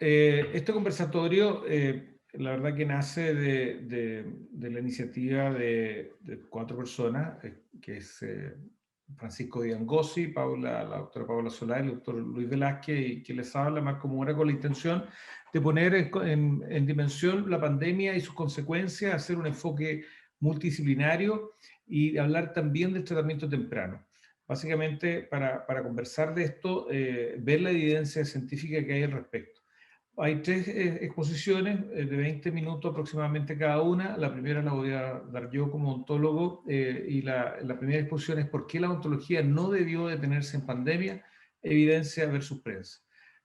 Este conversatorio, la verdad que nace de la iniciativa de cuatro personas, que es Francisco Diangosi, la doctora Paula Solá, el doctor Luis Velázquez, y que les habla Marco Mora, con la intención de poner en dimensión la pandemia y sus consecuencias, hacer un enfoque multidisciplinario y de hablar también del tratamiento temprano. Básicamente, para conversar de esto, ver la evidencia científica que hay al respecto. Hay tres exposiciones de 20 minutos aproximadamente cada una. La primera la voy a dar yo como ontólogo y la primera exposición es ¿por qué la ontología no debió detenerse en pandemia? Evidencia versus prensa.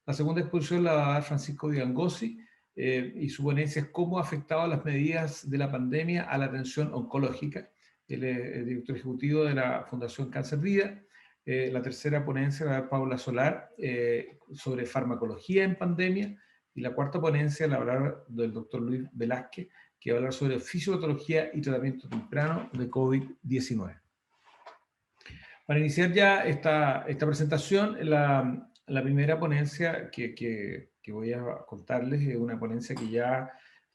La segunda exposición la va a dar Francisco Diangosi y su ponencia es cómo ha afectado las medidas de la pandemia a la atención oncológica. Él es el director ejecutivo de la Fundación Cáncer Vida. La tercera ponencia la va a dar Paula Solar sobre farmacología en pandemia. Y la cuarta ponencia la hablará del doctor Luis Velázquez, que va a hablar sobre fisiopatología y tratamiento temprano de COVID-19. Para iniciar ya esta presentación, la primera ponencia que voy a contarles es una ponencia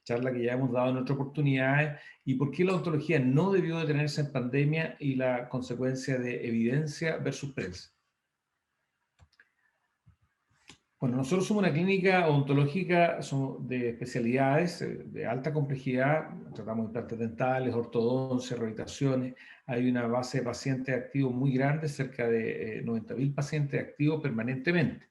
charla que ya hemos dado en otras oportunidades, y por qué la ontología no debió detenerse en pandemia y la consecuencia de evidencia versus prensa. Bueno, nosotros somos una clínica odontológica de especialidades de alta complejidad. Tratamos implantes dentales, ortodoncia, rehabilitaciones. Hay una base de pacientes activos muy grande, cerca de 90.000 pacientes activos permanentemente.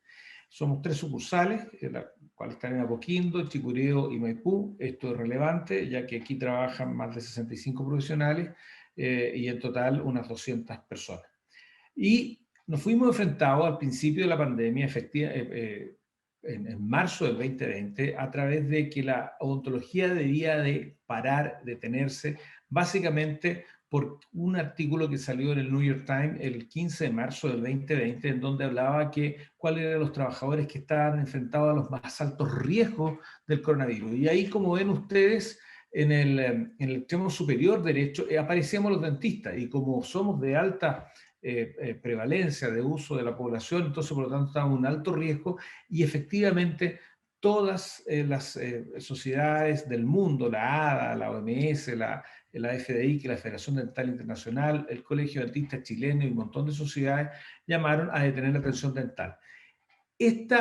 Somos tres sucursales, las cuales están en Apoquindo, Chicureo y Maipú. Esto es relevante, ya que aquí trabajan más de 65 profesionales y en total unas 200 personas. Y nos fuimos enfrentados al principio de la pandemia, en marzo del 2020, a través de que la odontología debía de parar, detenerse, básicamente por un artículo que salió en el New York Times el 15 de marzo del 2020, en donde hablaba que cuáles eran los trabajadores que estaban enfrentados a los más altos riesgos del coronavirus. Y ahí, como ven ustedes, en el extremo superior derecho, aparecíamos los dentistas, y como somos de alta prevalencia de uso de la población, entonces por lo tanto estamos en un alto riesgo, y efectivamente todas las sociedades del mundo, la ADA, la OMS, la FDI, que es la Federación Dental Internacional, el Colegio de Dentistas Chileno y un montón de sociedades llamaron a detener la atención dental. Este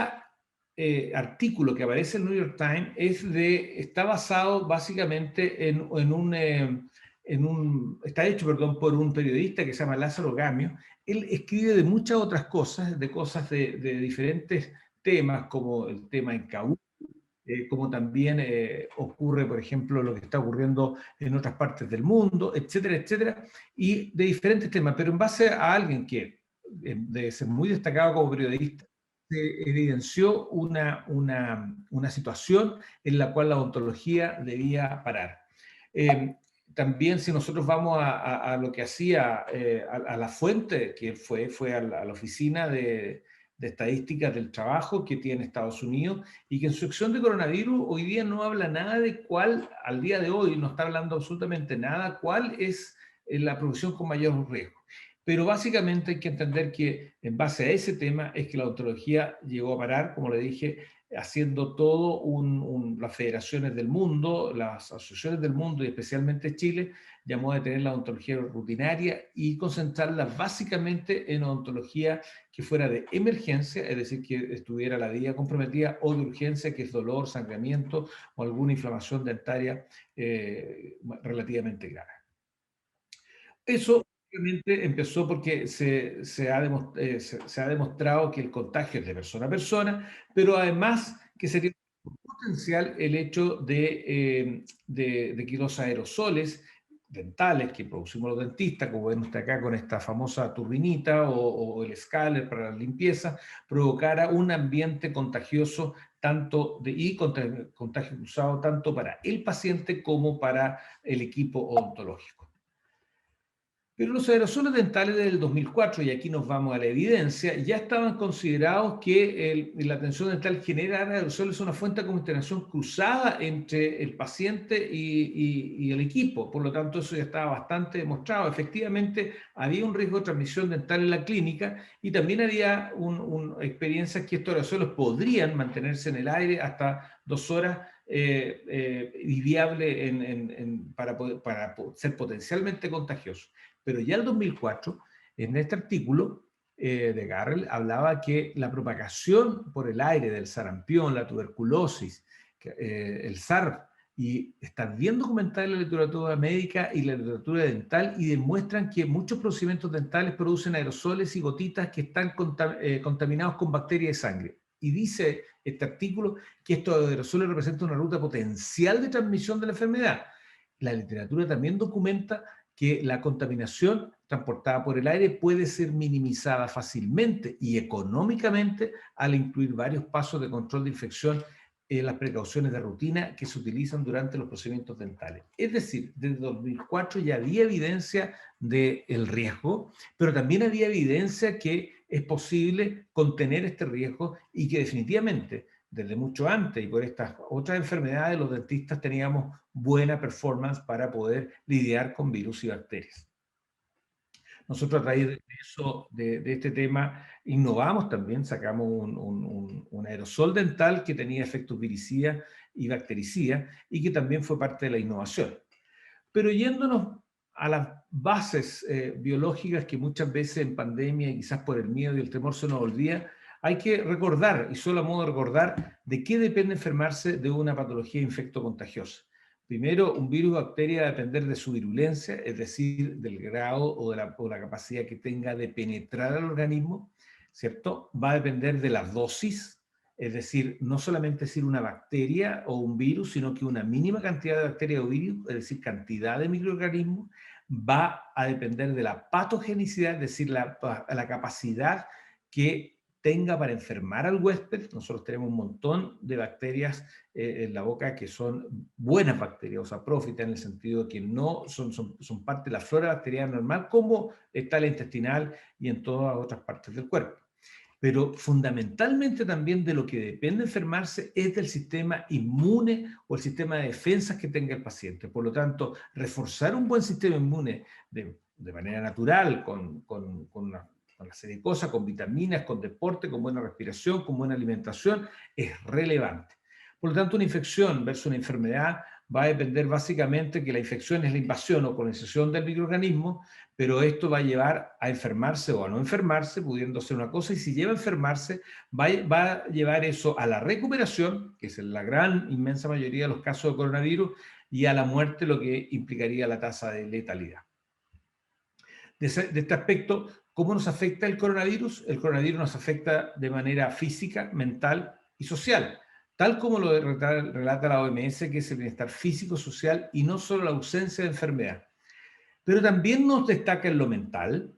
artículo que aparece en el New York Times está basado básicamente está hecho, perdón, por un periodista que se llama Lázaro Gamio. Él escribe de muchas otras cosas, de diferentes temas, como el tema en Kabul, como también ocurre, por ejemplo, lo que está ocurriendo en otras partes del mundo, etcétera, etcétera, y de diferentes temas, pero en base a alguien que debe ser muy destacado como periodista, se evidenció una situación en la cual la odontología debía parar. También, si nosotros vamos a lo que hacía, a la fuente, que fue a la oficina de estadísticas del trabajo que tiene Estados Unidos, y que en su sección de coronavirus hoy día no habla nada de cuál, al día de hoy no está hablando absolutamente nada, cuál es la profesión con mayor riesgo. Pero básicamente hay que entender que en base a ese tema es que la odontología llegó a parar, como le dije, haciendo todo las federaciones del mundo, las asociaciones del mundo y especialmente Chile, llamó a detener la odontología rutinaria y concentrarla básicamente en odontología que fuera de emergencia, es decir, que estuviera la vida comprometida, o de urgencia, que es dolor, sangramiento o alguna inflamación dentaria relativamente grave. Eso empezó porque se ha demostrado que el contagio es de persona a persona, pero además que sería potencial el hecho de que los aerosoles dentales que producimos los dentistas, como ven usted acá con esta famosa turbinita o el escáner para la limpieza, provocara un ambiente contagioso y contagio cruzado tanto para el paciente como para el equipo odontológico. Pero los aerosoles dentales del 2004, y aquí nos vamos a la evidencia, ya estaban considerados que la atención dental generar aerosoles es una fuente de contaminación cruzada entre el paciente y el equipo. Por lo tanto, eso ya estaba bastante demostrado. Efectivamente, había un riesgo de transmisión dental en la clínica y también había experiencias que estos aerosoles podrían mantenerse en el aire hasta 2 horas y viable para ser potencialmente contagiosos. Pero ya el 2004, en este artículo de Garrel, hablaba que la propagación por el aire del sarampión, la tuberculosis, el SARS, y están bien documentadas en la literatura médica y la literatura dental y demuestran que muchos procedimientos dentales producen aerosoles y gotitas que están contaminados con bacterias de sangre. Y dice este artículo que estos aerosoles representan una ruta potencial de transmisión de la enfermedad. La literatura también documenta que la contaminación transportada por el aire puede ser minimizada fácilmente y económicamente al incluir varios pasos de control de infección en las precauciones de rutina que se utilizan durante los procedimientos dentales. Es decir, desde 2004 ya había evidencia del riesgo, pero también había evidencia que es posible contener este riesgo y que definitivamente desde mucho antes y por estas otras enfermedades los dentistas teníamos buena performance para poder lidiar con virus y bacterias. Nosotros a raíz de eso, de este tema, innovamos también, sacamos un aerosol dental que tenía efectos viricidas y bactericidas y que también fue parte de la innovación. Pero yéndonos a las bases biológicas que muchas veces en pandemia y quizás por el miedo y el temor se nos olvida, hay que recordar, y solo a modo de recordar, de qué depende enfermarse de una patología infectocontagiosa. Primero, un virus o bacteria va a depender de su virulencia, es decir, del grado o la capacidad que tenga de penetrar al organismo, ¿cierto? Va a depender de la dosis, es decir, no solamente decir una bacteria o un virus, sino que una mínima cantidad de bacterias o virus, es decir, cantidad de microorganismos, va a depender de la patogenicidad, es decir, la capacidad que tenga para enfermar al huésped. Nosotros tenemos un montón de bacterias en la boca que son buenas bacterias, o sea, prófitas en el sentido de que no son parte de la flora bacteriana normal, como está la intestinal y en todas otras partes del cuerpo. Pero fundamentalmente también de lo que depende enfermarse es del sistema inmune o el sistema de defensas que tenga el paciente. Por lo tanto, reforzar un buen sistema inmune de manera natural, con una serie de cosas, con vitaminas, con deporte, con buena respiración, con buena alimentación, es relevante. Por lo tanto, una infección versus una enfermedad va a depender básicamente que la infección es la invasión o colonización del microorganismo, pero esto va a llevar a enfermarse o a no enfermarse, pudiendo ser una cosa, y si lleva a enfermarse, va a llevar eso a la recuperación, que es en la gran, inmensa mayoría de los casos de coronavirus, y a la muerte, lo que implicaría la tasa de letalidad. De este aspecto, ¿cómo nos afecta el coronavirus? El coronavirus nos afecta de manera física, mental y social, tal como lo relata la OMS, que es el bienestar físico, social y no solo la ausencia de enfermedad. Pero también nos destaca en lo mental,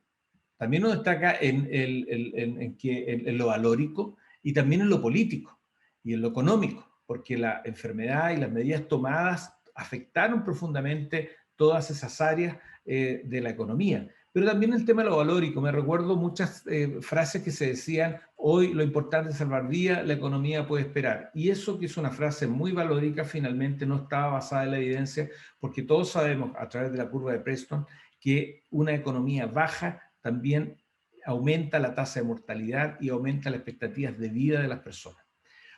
también nos destaca en lo valórico y también en lo político y en lo económico, porque la enfermedad y las medidas tomadas afectaron profundamente todas esas áreas de la economía. Pero también el tema de lo valórico, me recuerdo muchas frases que se decían, hoy lo importante es salvar vidas, la economía puede esperar. Y eso, que es una frase muy valórica, finalmente no estaba basada en la evidencia, porque todos sabemos a través de la curva de Preston que una economía baja también aumenta la tasa de mortalidad y aumenta las expectativas de vida de las personas.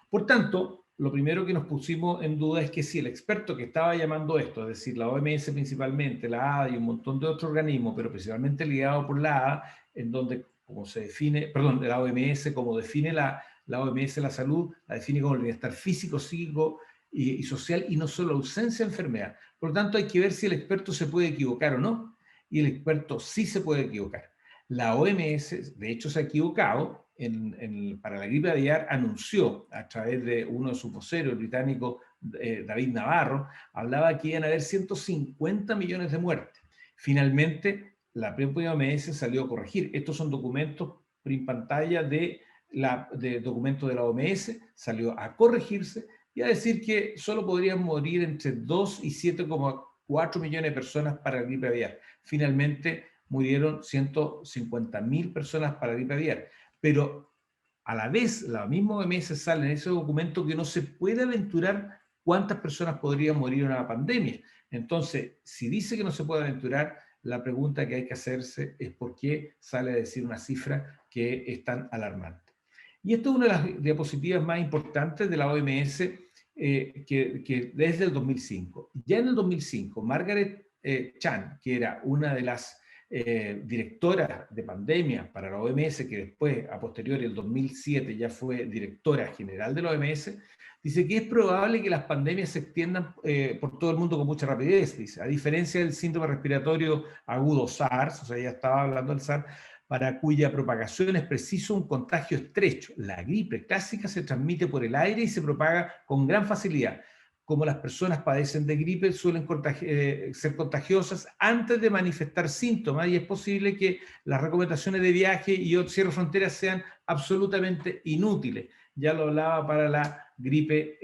Por tanto, lo primero que nos pusimos en duda es que si el experto que estaba llamando esto, es decir, la OMS principalmente, la ADA y un montón de otros organismos, pero principalmente ligado por la ADA, en donde, como se define, perdón, de la OMS, como define la OMS la salud, la define como el bienestar físico, psíquico y social, y no solo ausencia de enfermedad. Por lo tanto, hay que ver si el experto se puede equivocar o no, y el experto sí se puede equivocar. La OMS, de hecho, se ha equivocado. Para la gripe aviar anunció a través de uno de sus voceros, el británico David Navarro, hablaba que iban a haber 150 millones de muertes. Finalmente, la propia OMS salió a corregir. Estos son documentos print pantalla de documentos de la OMS, salió a corregirse y a decir que solo podrían morir entre 2 y 7,4 millones de personas para la gripe aviar. Finalmente, murieron 150.000 personas para gripe aviar. Pero a la vez, la misma OMS sale en ese documento que no se puede aventurar cuántas personas podrían morir en una pandemia. Entonces, si dice que no se puede aventurar, la pregunta que hay que hacerse es por qué sale a decir una cifra que es tan alarmante. Y esto es una de las diapositivas más importantes de la OMS que desde el 2005. Ya en el 2005, Margaret Chan, que era una de las directora de pandemia para la OMS, que después, a posteriori, el 2007, ya fue directora general de la OMS, dice que es probable que las pandemias se extiendan por todo el mundo con mucha rapidez, dice, a diferencia del síndrome respiratorio agudo SARS, o sea, ya estaba hablando del SARS, para cuya propagación es preciso un contagio estrecho. La gripe clásica se transmite por el aire y se propaga con gran facilidad. Como las personas padecen de gripe, suelen ser contagiosas antes de manifestar síntomas y es posible que las recomendaciones de viaje y cierre de fronteras sean absolutamente inútiles. Ya lo hablaba para la gripe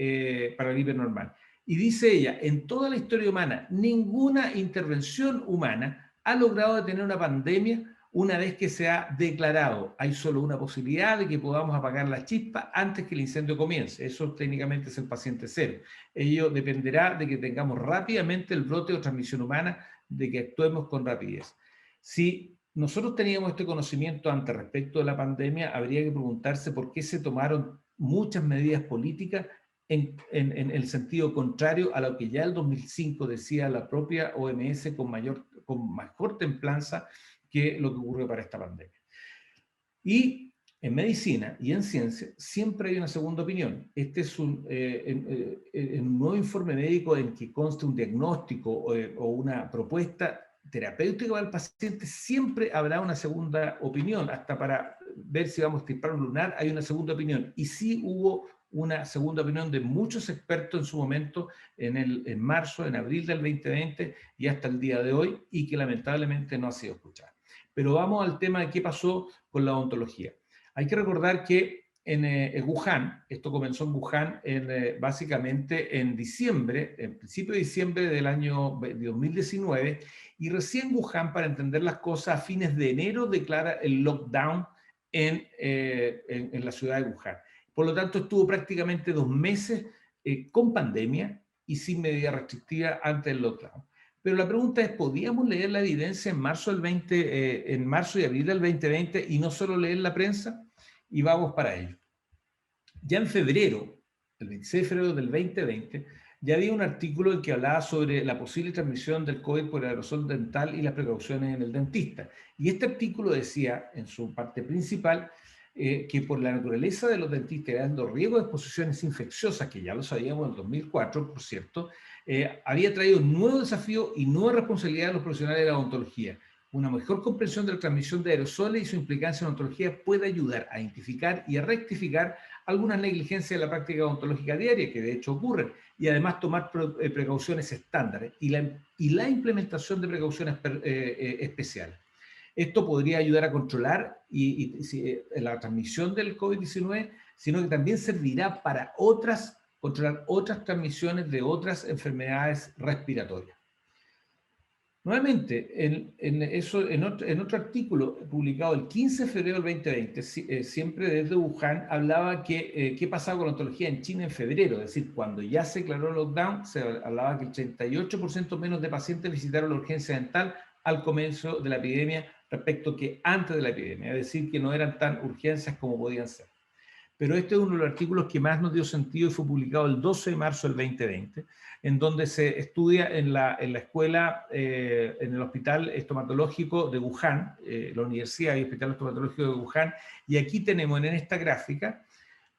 normal. Y dice ella, en toda la historia humana, ninguna intervención humana ha logrado detener una pandemia una vez que se ha declarado. Hay solo una posibilidad de que podamos apagar la chispa antes que el incendio comience. Eso técnicamente es el paciente cero. Ello dependerá de que tengamos rápidamente el brote o transmisión humana, de que actuemos con rapidez. Si nosotros teníamos este conocimiento antes respecto de la pandemia, habría que preguntarse por qué se tomaron muchas medidas políticas en el sentido contrario a lo que ya el 2005 decía la propia OMS con mejor templanza que lo que ocurre para esta pandemia. Y en medicina y en ciencia siempre hay una segunda opinión. Este es un nuevo informe médico en que consta un diagnóstico o una propuesta terapéutica para el paciente, siempre habrá una segunda opinión. Hasta para ver si vamos a extirpar un lunar hay una segunda opinión. Y sí hubo una segunda opinión de muchos expertos en su momento, en marzo, en abril del 2020 y hasta el día de hoy, y que lamentablemente no ha sido escuchada. Pero vamos al tema de qué pasó con la odontología. Hay que recordar que en Wuhan, esto comenzó en Wuhan básicamente en diciembre, en principio de diciembre del año 2019, y recién Wuhan, para entender las cosas, a fines de enero declara el lockdown en la ciudad de Wuhan. Por lo tanto, estuvo prácticamente 2 meses con pandemia y sin medida restrictiva antes del lockdown. Pero la pregunta es, ¿podíamos leer la evidencia en marzo y abril del 2020 y no solo leer la prensa? Y vamos para ello. Ya en febrero, el 26 de febrero del 2020, ya había un artículo en que hablaba sobre la posible transmisión del COVID por el aerosol dental y las precauciones en el dentista. Y este artículo decía, en su parte principal, que por la naturaleza de los dentistas, dando riesgo de exposiciones infecciosas, que ya lo sabíamos en el 2004, por cierto, había traído un nuevo desafío y nueva responsabilidad de los profesionales de la odontología. Una mejor comprensión de la transmisión de aerosoles y su implicancia en odontología puede ayudar a identificar y a rectificar algunas negligencias de la práctica odontológica diaria, que de hecho ocurren, y además tomar precauciones estándares y la implementación de precauciones especiales. Esto podría ayudar a controlar la transmisión del COVID-19, sino que también servirá para controlar otras transmisiones de otras enfermedades respiratorias. Nuevamente, en otro artículo publicado el 15 de febrero del 2020, siempre desde Wuhan, hablaba que qué pasaba con la odontología en China en febrero, es decir, cuando ya se declaró el lockdown, se hablaba que el 38% menos de pacientes visitaron la urgencia dental al comienzo de la epidemia respecto que antes de la epidemia, es decir, que no eran tan urgencias como podían ser. Pero este es uno de los artículos que más nos dio sentido y fue publicado el 12 de marzo del 2020, en donde se estudia en la escuela, en el Hospital Estomatológico de Wuhan, la Universidad y Hospital Estomatológico de Wuhan, y aquí tenemos en esta gráfica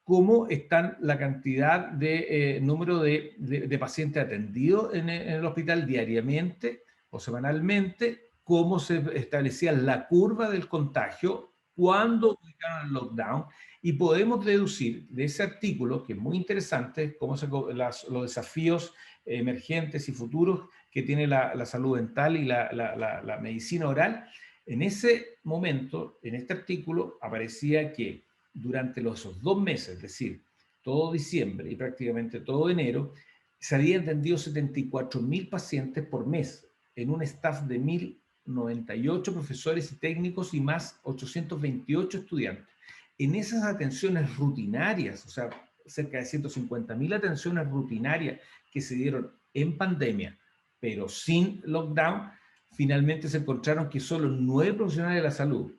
cómo están la cantidad de número de pacientes atendidos en el hospital diariamente o semanalmente, cómo se establecía la curva del contagio, cuándo aplicaron el lockdown, y podemos deducir de ese artículo, que es muy interesante, cómo los desafíos emergentes y futuros que tiene la salud dental y la medicina oral. En ese momento, en este artículo, aparecía que durante esos 2 meses, es decir, todo diciembre y prácticamente todo enero, se habían atendido 74.000 pacientes por mes en un staff de 1.000 98 profesores y técnicos y más 828 estudiantes. En esas atenciones rutinarias, o sea, cerca de 150.000 atenciones rutinarias que se dieron en pandemia, pero sin lockdown, finalmente se encontraron que solo 9 profesionales de la salud,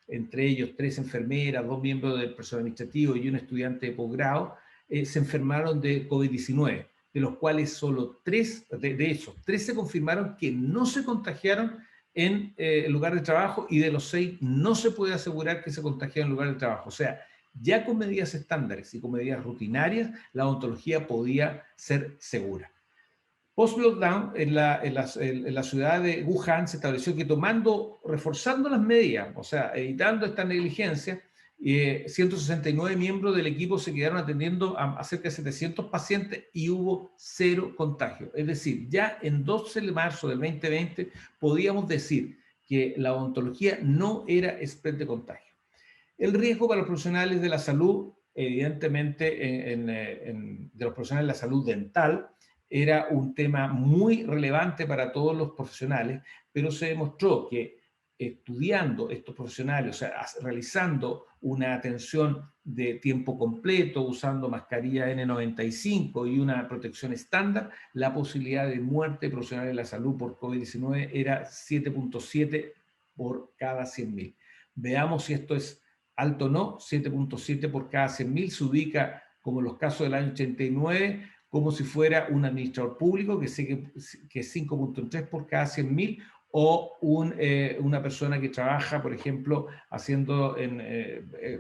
entre ellos 3 enfermeras, 2 miembros del personal administrativo y un estudiante de posgrado, se enfermaron de COVID-19, de los cuales solo 3, de esos, 3 se confirmaron que no se contagiaron en el lugar de trabajo, y de los 6 no se puede asegurar que se contagiaron en el lugar de trabajo. O sea, ya con medidas estándares y con medidas rutinarias, la odontología podía ser segura. Post-lockdown, en la ciudad de Wuhan se estableció que reforzando las medidas, o sea, evitando esta negligencia, 169 miembros del equipo se quedaron atendiendo a cerca de 700 pacientes y hubo 0 contagio. Es decir, ya en 12 de marzo del 2020 podíamos decir que la odontología no era spread de contagio. El riesgo para los profesionales de la salud, evidentemente, de los profesionales de la salud dental, era un tema muy relevante para todos los profesionales, pero se demostró que estudiando estos profesionales, o sea, realizando una atención de tiempo completo, usando mascarilla N95 y una protección estándar, la posibilidad de muerte de profesionales de la salud por COVID-19 era 7.7 por cada 100.000. Veamos si esto es alto o no. 7.7 por cada 100.000 se ubica, como en los casos del año 89, como si fuera un administrador público, que es 5.3 por cada 100.000, o una persona que trabaja, por ejemplo, haciendo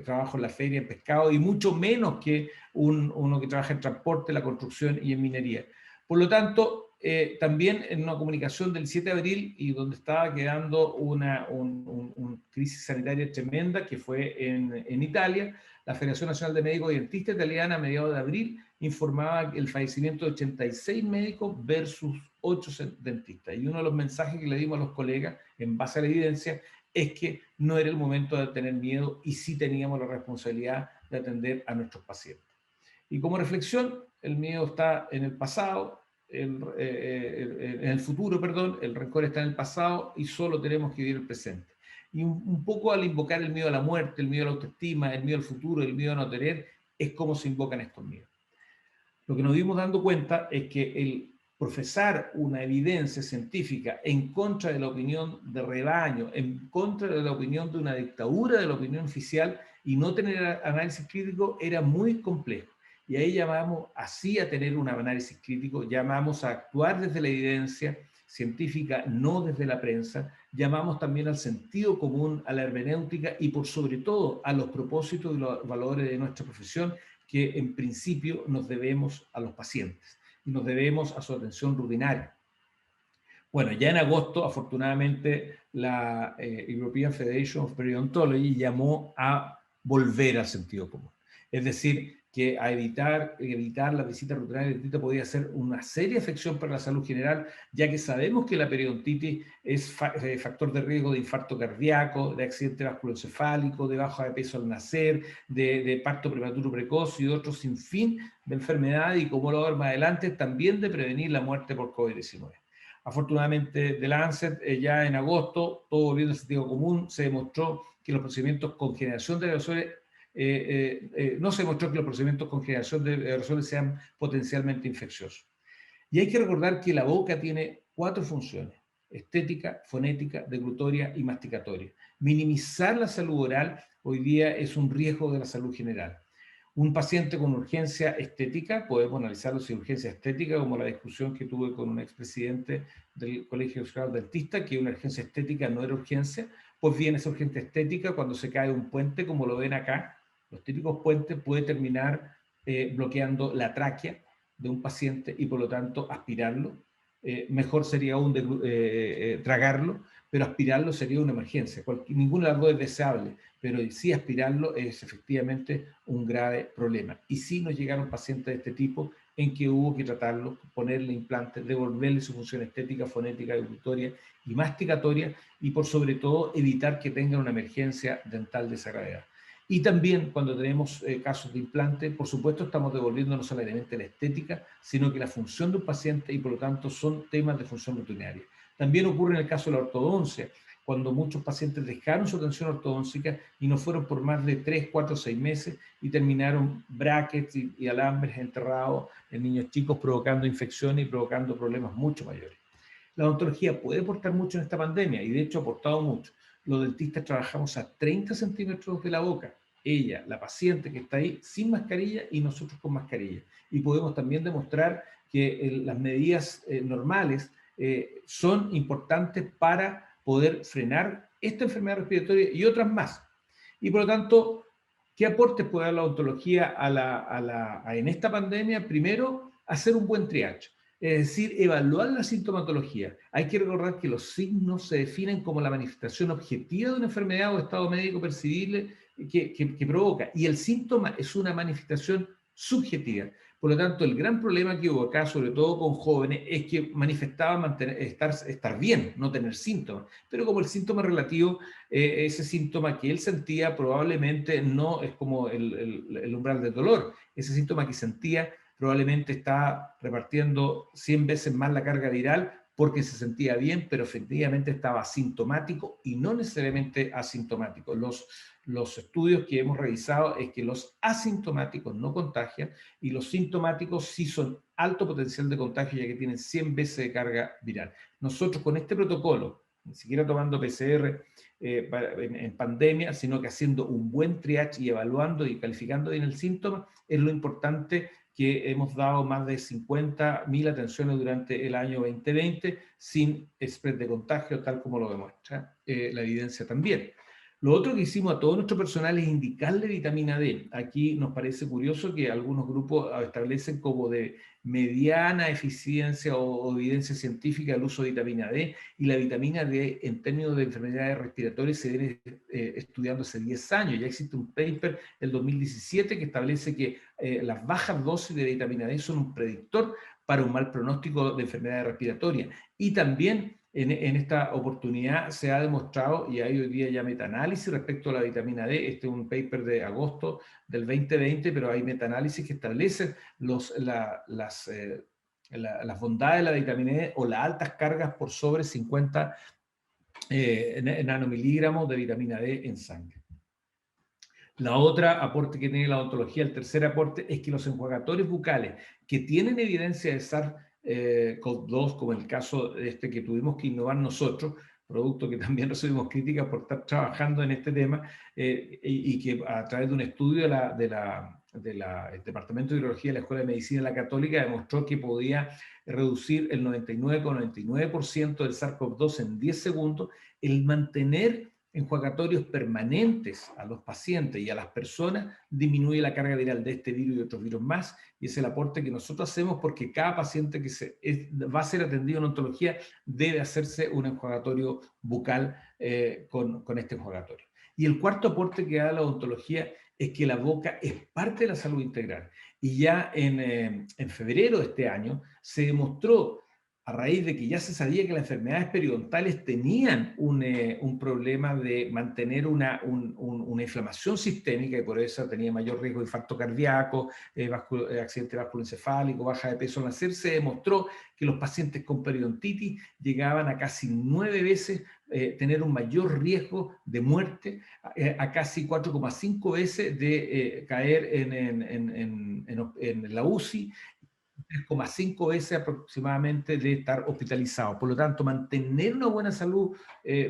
trabajo en la feria, en pescado, y mucho menos que uno que trabaja en transporte, la construcción y en minería. Por lo tanto, también en una comunicación del 7 de abril, y donde estaba quedando una crisis sanitaria tremenda, que fue en Italia, la Federación Nacional de Médicos y Dentistas italiana, a mediados de abril, informaba el fallecimiento de 86 médicos versus 8 dentistas. Y uno de los mensajes que le dimos a los colegas, en base a la evidencia, es que no era el momento de tener miedo, y sí teníamos la responsabilidad de atender a nuestros pacientes. Y como reflexión, el miedo está en el pasado, en el futuro, perdón, el rencor está en el pasado y solo tenemos que vivir el presente. Y un poco al invocar el miedo a la muerte, el miedo a la autoestima, el miedo al futuro, el miedo a no tener, es como se invocan estos miedos. Lo que nos dimos dando cuenta es que el profesar una evidencia científica en contra de la opinión de rebaño, en contra de la opinión de una dictadura de la opinión oficial, y no tener análisis crítico, era muy complejo. Y ahí llamamos así a tener un análisis crítico, llamamos a actuar desde la evidencia científica, no desde la prensa, llamamos también al sentido común, a la hermenéutica y por sobre todo a los propósitos y los valores de nuestra profesión, que en principio nos debemos a los pacientes y nos debemos a su atención rutinaria. Bueno, ya en agosto, afortunadamente, la European Federation of Periodontology llamó a volver al sentido común. Es decir, que a evitar la visita rutinaria del dentista podía ser una seria afección para la salud general, ya que sabemos que la periodontitis es factor de riesgo de infarto cardíaco, de accidente vasculoencefálico, de baja de peso al nacer, de parto prematuro precoz y de otros sinfín de enfermedades, y como lo vamos a ver más adelante, también de prevenir la muerte por COVID-19. Afortunadamente, The Lancet, ya en agosto, todo volviendo al sentido común, se demostró que los procedimientos con generación de aerosoles no se demostró que los procedimientos con generación de aerosoles sean potencialmente infecciosos. Y hay que recordar que la boca tiene 4 funciones: estética, fonética, deglutoria y masticatoria. Minimizar la salud oral hoy día es un riesgo de la salud general. Un paciente con urgencia estética, podemos analizarlo si urgencia estética, como la discusión que tuve con un expresidente del Colegio Nacional de Dentistas, que una urgencia estética no era urgencia. Pues bien, esa urgencia estética, cuando se cae un puente, como lo ven acá, los típicos puentes, puede terminar bloqueando la tráquea de un paciente y por lo tanto aspirarlo. Mejor sería aún tragarlo, pero aspirarlo sería una emergencia. Ninguna de las dos es deseable, pero sí aspirarlo es efectivamente un grave problema. Y sí nos llegaron pacientes de este tipo en que hubo que tratarlo, ponerle implantes, devolverle su función estética, fonética, deglutoria y masticatoria, y por sobre todo evitar que tengan una emergencia dental de esa gravedad. Y también cuando tenemos casos de implante, por supuesto estamos devolviendo no solamente la estética, sino que la función de un paciente, y por lo tanto son temas de función rutinaria. También ocurre en el caso de la ortodoncia, cuando muchos pacientes dejaron su atención ortodóntica y no fueron por más de 3, 4, 6 meses y terminaron brackets y alambres enterrados en niños chicos, provocando infecciones y provocando problemas mucho mayores. La odontología puede aportar mucho en esta pandemia y de hecho ha aportado mucho. Los dentistas trabajamos a 30 centímetros de la boca. Ella, la paciente que está ahí sin mascarilla y nosotros con mascarilla. Y podemos también demostrar que las medidas normales son importantes para poder frenar esta enfermedad respiratoria y otras más. Y por lo tanto, ¿qué aportes puede dar la odontología en esta pandemia? Primero, hacer un buen triage. Es decir, evaluar la sintomatología. Hay que recordar que los signos se definen como la manifestación objetiva de una enfermedad o estado médico percibible que provoca. Y el síntoma es una manifestación subjetiva. Por lo tanto, el gran problema que hubo acá, sobre todo con jóvenes, es que manifestaban estar bien, no tener síntomas. Pero como el síntoma relativo, ese síntoma que él sentía probablemente no es como el umbral del dolor. Ese síntoma que sentía probablemente está repartiendo 100 veces más la carga viral porque se sentía bien, pero efectivamente estaba asintomático y no necesariamente asintomático. Los estudios que hemos revisado es que los asintomáticos no contagian y los sintomáticos sí son alto potencial de contagio ya que tienen 100 veces de carga viral. Nosotros con este protocolo, ni siquiera tomando PCR en pandemia, sino que haciendo un buen triage y evaluando y calificando bien el síntoma, es lo importante que hemos dado más de 50.000 atenciones durante el año 2020 sin spread de contagio, tal como lo demuestra la evidencia también. Lo otro que hicimos a todo nuestro personal es indicarle vitamina D. Aquí nos parece curioso que algunos grupos establecen como de mediana eficiencia o evidencia científica el uso de vitamina D, y la vitamina D en términos de enfermedades respiratorias se viene estudiando hace 10 años. Ya existe un paper del 2017 que establece que las bajas dosis de vitamina D son un predictor para un mal pronóstico de enfermedades respiratorias. Y también en esta oportunidad se ha demostrado, y hay hoy día ya metaanálisis respecto a la vitamina D. Este es un paper de agosto del 2020, pero hay metaanálisis que establecen las bondades de la vitamina D o las altas cargas por sobre 50 nanomiligramos de vitamina D en sangre. La otra aporte que tiene la odontología, el tercer aporte, es que los enjuagatorios bucales que tienen evidencia de SARS-CoV-2, como el caso este que tuvimos que innovar nosotros, producto que también recibimos críticas por estar trabajando en este tema, y que a través de un estudio del Departamento de Virología de la Escuela de Medicina de la Católica demostró que podía reducir el 99,99% del SARS-CoV-2 en 10 segundos, el mantener enjuagatorios permanentes a los pacientes y a las personas disminuye la carga viral de este virus y otros virus más, y es el aporte que nosotros hacemos porque cada paciente que va a ser atendido en odontología debe hacerse un enjuagatorio bucal con este enjuagatorio. Y el cuarto aporte que da la odontología es que la boca es parte de la salud integral. Y ya en febrero de este año se demostró, a raíz de que ya se sabía que las enfermedades periodontales tenían un problema de mantener una inflamación sistémica, y por eso tenía mayor riesgo de infarto cardíaco, accidente vasculoencefálico, baja de peso al nacer, se demostró que los pacientes con periodontitis llegaban a casi 9 veces tener un mayor riesgo de muerte, a casi 4,5 veces de caer en la UCI, 3,5 veces aproximadamente de estar hospitalizado. Por lo tanto, mantener una buena salud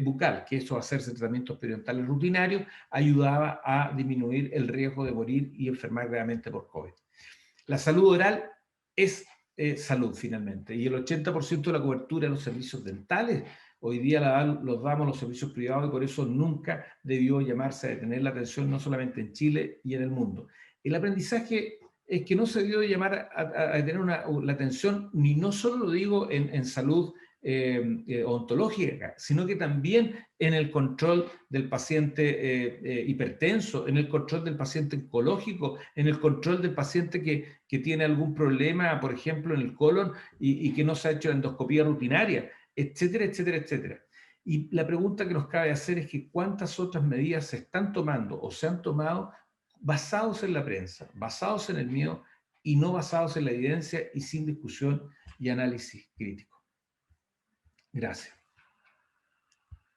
bucal, que eso hacerse tratamientos periodontales rutinarios, ayudaba a disminuir el riesgo de morir y enfermar gravemente por COVID. La salud oral es salud finalmente, y el 80% de la cobertura de los servicios dentales hoy día los damos los servicios privados, y por eso nunca debió llamarse a detener la atención, no solamente en Chile y en el mundo. El aprendizaje es que no se debió llamar a detener la atención, ni no solo lo digo en salud ontológica, sino que también en el control del paciente hipertenso, en el control del paciente oncológico, en el control del paciente que tiene algún problema, por ejemplo, en el colon y que no se ha hecho la endoscopía rutinaria, etcétera, etcétera, etcétera. Y la pregunta que nos cabe hacer es que cuántas otras medidas se están tomando o se han tomado basados en la prensa, basados en el miedo y no basados en la evidencia y sin discusión y análisis crítico. Gracias.